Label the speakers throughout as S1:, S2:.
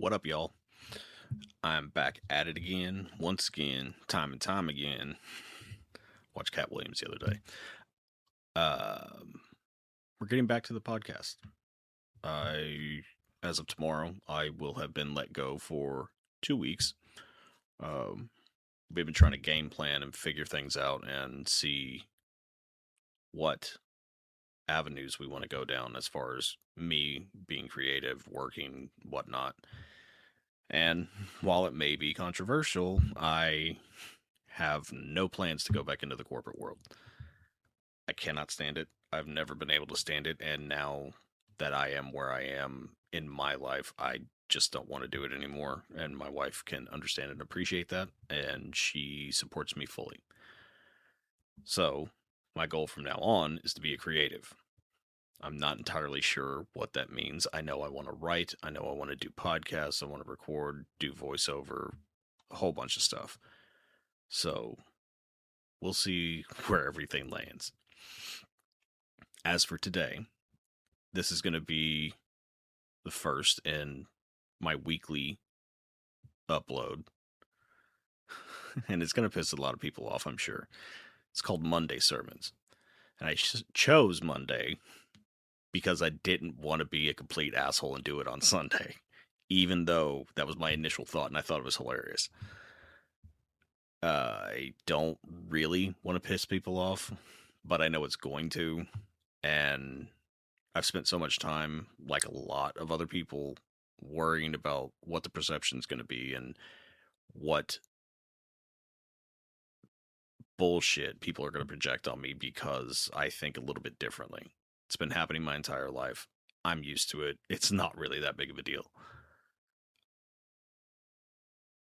S1: What up, y'all? I'm back at it again, once again, time and time again. Watched Cat Williams the other day. Um, we're getting back to the podcast. As of tomorrow, I will have been let go for 2 weeks. Um, we've been trying to game plan and figure things out and see what avenues we want to go down as far as me being creative, working, whatnot. And while it may be controversial, I have no plans to go back into the corporate world. I cannot stand it. I've never been able to stand it. And now that I am where I am in my life, I just don't want to do it anymore. And my wife can understand and appreciate that. And she supports me fully. So my goal from now on is to be a creative. I'm not entirely sure what that means. I know I want to write. I know I want to do podcasts. I want to record, do voiceover, a whole bunch of stuff. So we'll see where everything lands. As for today, this is going to be the first in my weekly upload. And it's going to piss a lot of people off, I'm sure. It's called Monday Sermons. And I chose Monday because I didn't want to be a complete asshole and do it on Sunday, even though that was my initial thought and I thought it was hilarious. I don't really want to piss people off, but I know it's going to. And I've spent so much time, like a lot of other people, worrying about what the perception is going to be and what bullshit people are going to project on me because I think a little bit differently. It's been happening my entire life. I'm used to it. It's not really that big of a deal.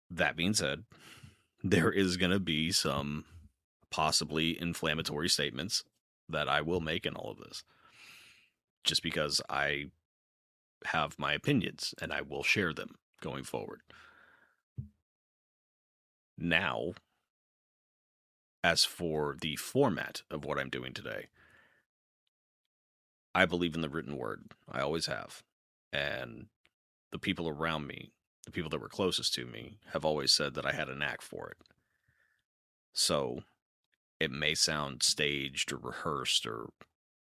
S1: That being said, there is going to be some possibly inflammatory statements that I will make in all of this. Just because I have my opinions and I will share them going forward. Now, as for the format of what I'm doing today, I believe in the written word. I always have. And the people around me, the people that were closest to me, have always said that I had a knack for it. So it may sound staged or rehearsed or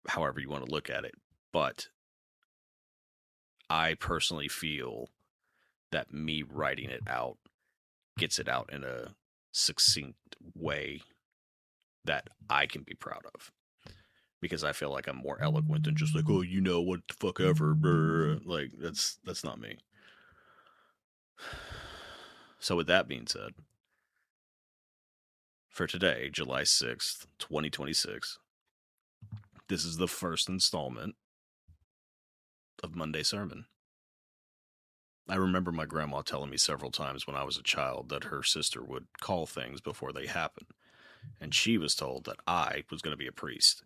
S1: however you want to look at it, but I personally feel that me writing it out gets it out in a succinct way that I can be proud of. Because I feel like I'm more eloquent than just like, oh, you know, what the fuck ever. Like, that's not me. So with that being said, for today, July 6th, 2026, this is the first installment of Monday Sermon. I remember my grandma telling me several times when I was a child that her sister would call things before they happen, and she was told that I was going to be a priest.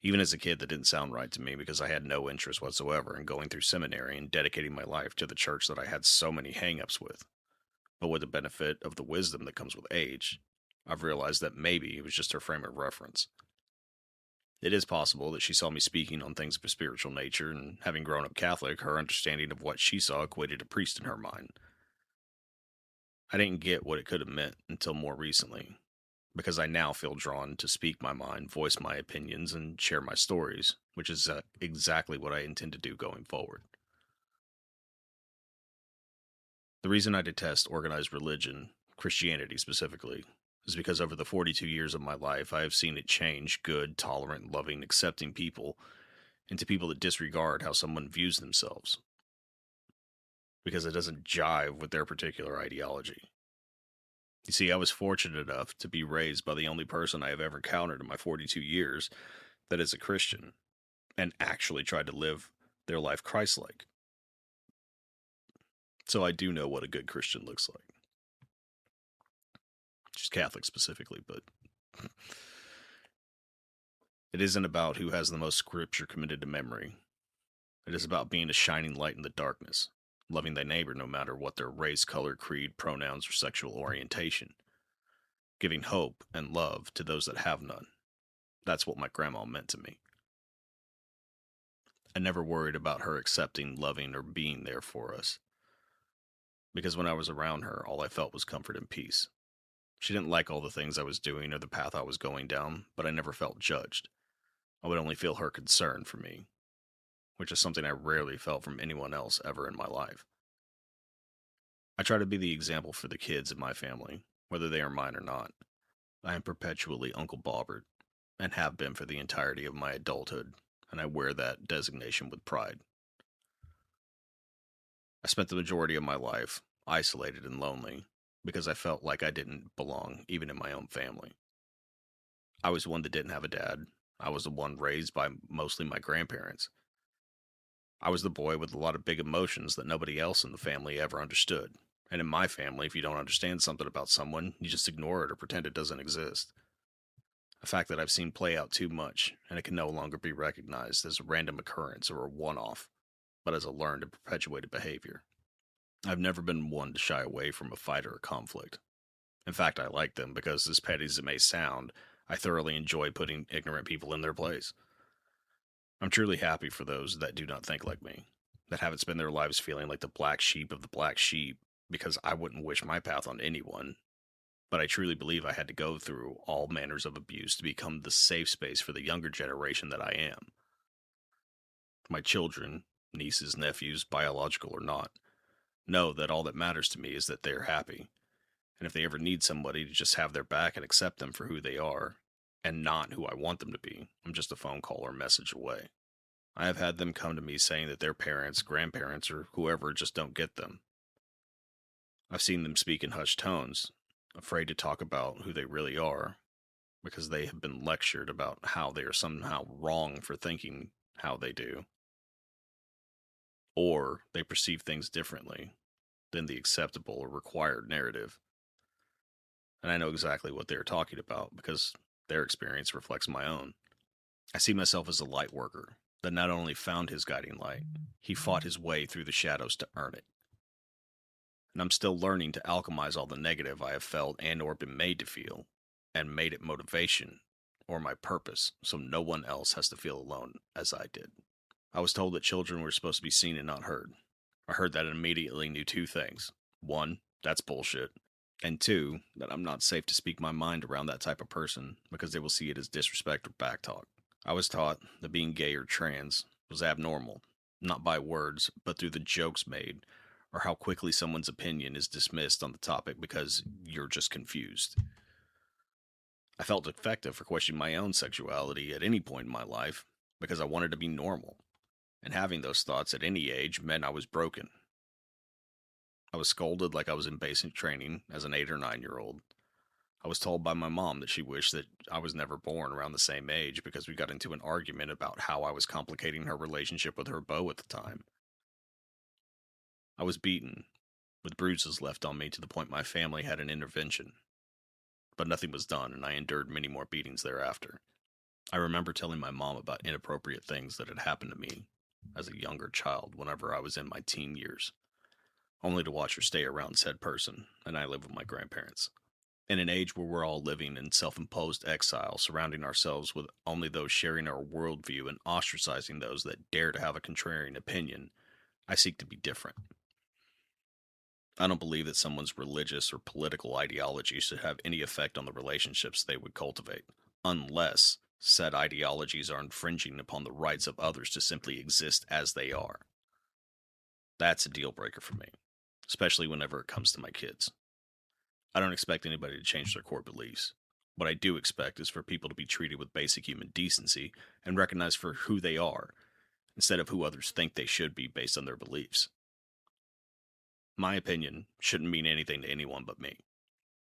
S1: Even as a kid, that didn't sound right to me because I had no interest whatsoever in going through seminary and dedicating my life to the church that I had so many hang-ups with. But with the benefit of the wisdom that comes with age, I've realized that maybe it was just her frame of reference. It is possible that she saw me speaking on things of a spiritual nature, and having grown up Catholic, her understanding of what she saw equated to priest in her mind. I didn't get what it could have meant until more recently, because I now feel drawn to speak my mind, voice my opinions, and share my stories, which is exactly what I intend to do going forward. The reason I detest organized religion, Christianity specifically, is because over the 42 years of my life, I have seen it change good, tolerant, loving, accepting people into people that disregard how someone views themselves, because it doesn't jive with their particular ideology. You see, I was fortunate enough to be raised by the only person I have ever encountered in my 42 years that is a Christian, and actually tried to live their life Christ-like. So I do know what a good Christian looks like. Just Catholic specifically, but it isn't about who has the most scripture committed to memory. It is about being a shining light in the darkness, loving thy neighbor no matter what their race, color, creed, pronouns, or sexual orientation, giving hope and love to those that have none. That's what my grandma meant to me. I never worried about her accepting, loving, or being there for us, because when I was around her, all I felt was comfort and peace. She didn't like all the things I was doing or the path I was going down, but I never felt judged. I would only feel her concern for me, which is something I rarely felt from anyone else ever in my life. I try to be the example for the kids in my family, whether they are mine or not. I am perpetually Uncle Bobbert, and have been for the entirety of my adulthood, and I wear that designation with pride. I spent the majority of my life isolated and lonely because I felt like I didn't belong even in my own family. I was the one that didn't have a dad. I was the one raised by mostly my grandparents. I was the boy with a lot of big emotions that nobody else in the family ever understood. And in my family, if you don't understand something about someone, you just ignore it or pretend it doesn't exist. A fact that I've seen play out too much, and it can no longer be recognized as a random occurrence or a one-off, but as a learned and perpetuated behavior. I've never been one to shy away from a fight or a conflict. In fact, I like them because, as petty as it may sound, I thoroughly enjoy putting ignorant people in their place. I'm truly happy for those that do not think like me, that haven't spent their lives feeling like the black sheep of the black sheep, because I wouldn't wish my path on anyone. But I truly believe I had to go through all manners of abuse to become the safe space for the younger generation that I am. My children, nieces, nephews, biological or not, know that all that matters to me is that they're happy. And if they ever need somebody to just have their back and accept them for who they are, and not who I want them to be, I'm just a phone call or message away. I have had them come to me saying that their parents, grandparents, or whoever just don't get them. I've seen them speak in hushed tones, afraid to talk about who they really are, because they have been lectured about how they are somehow wrong for thinking how they do, or they perceive things differently than the acceptable or required narrative. And I know exactly what they're talking about because their experience reflects my own. I see myself as a light worker that not only found his guiding light, he fought his way through the shadows to earn it. And I'm still learning to alchemize all the negative I have felt and or been made to feel, and made it motivation or my purpose so no one else has to feel alone as I did. I was told that children were supposed to be seen and not heard. I heard that and immediately knew two things. One, that's bullshit. And two, that I'm not safe to speak my mind around that type of person because they will see it as disrespect or backtalk. I was taught that being gay or trans was abnormal, not by words, but through the jokes made, or how quickly someone's opinion is dismissed on the topic because you're just confused. I felt effective for questioning my own sexuality at any point in my life because I wanted to be normal, and having those thoughts at any age meant I was broken. I was scolded like I was in basic training as an 8 or 9-year-old. I was told by my mom that she wished that I was never born around the same age because we got into an argument about how I was complicating her relationship with her beau at the time. I was beaten, with bruises left on me to the point my family had an intervention. But nothing was done, and I endured many more beatings thereafter. I remember telling my mom about inappropriate things that had happened to me as a younger child whenever I was in my teen years, only to watch her stay around said person, and I live with my grandparents. In an age where we're all living in self-imposed exile, surrounding ourselves with only those sharing our worldview and ostracizing those that dare to have a contrarian opinion, I seek to be different. I don't believe that someone's religious or political ideology should have any effect on the relationships they would cultivate, unless said ideologies are infringing upon the rights of others to simply exist as they are. That's a deal breaker for me, especially whenever it comes to my kids. I don't expect anybody to change their core beliefs. What I do expect is for people to be treated with basic human decency and recognized for who they are, instead of who others think they should be based on their beliefs. My opinion shouldn't mean anything to anyone but me.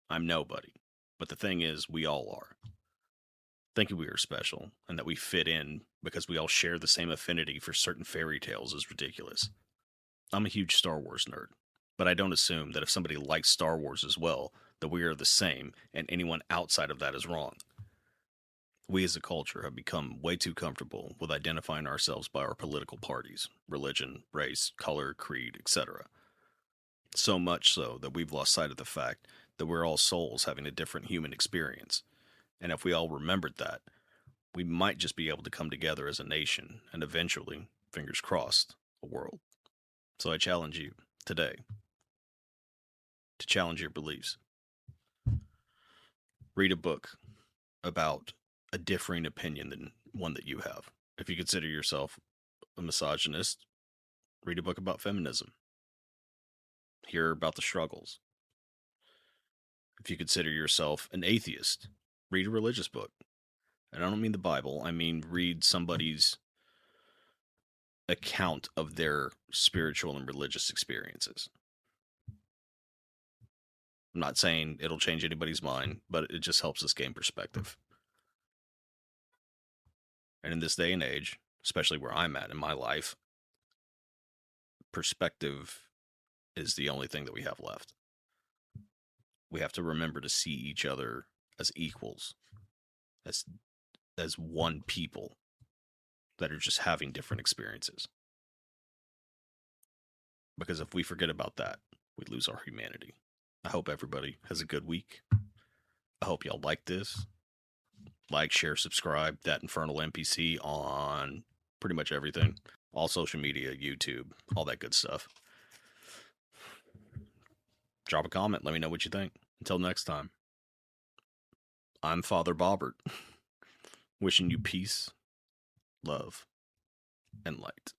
S1: I'm nobody, but the thing is, we all are. Thinking we are special, and that we fit in because we all share the same affinity for certain fairy tales is ridiculous. I'm a huge Star Wars nerd, but I don't assume that if somebody likes Star Wars as well, that we are the same, and anyone outside of that is wrong. We as a culture have become way too comfortable with identifying ourselves by our political parties, religion, race, color, creed, etc. So much so that we've lost sight of the fact that we're all souls having a different human experience. And if we all remembered that, we might just be able to come together as a nation and eventually fingers crossed, a world. So I challenge you today to challenge your beliefs. Read a book about a differing opinion than one that you have. If you consider yourself a misogynist, read a book about feminism. Hear about the struggles. If you consider yourself an atheist, read a religious book. And I don't mean the Bible, I mean read somebody's account of their spiritual and religious experiences. I'm not saying it'll change anybody's mind, but it just helps us gain perspective. And in this day and age, especially where I'm at in my life, perspective is the only thing that we have left. We have to remember to see each other as equals, as one people that are just having different experiences. Because if we forget about that, we lose our humanity. I hope everybody has a good week. I hope y'all like this. Like, share, subscribe, that Infernal NPC on pretty much everything. All social media, YouTube, all that good stuff. Drop a comment. Let me know what you think. Until next time, I'm Father Bobbert, wishing you peace, love, and light.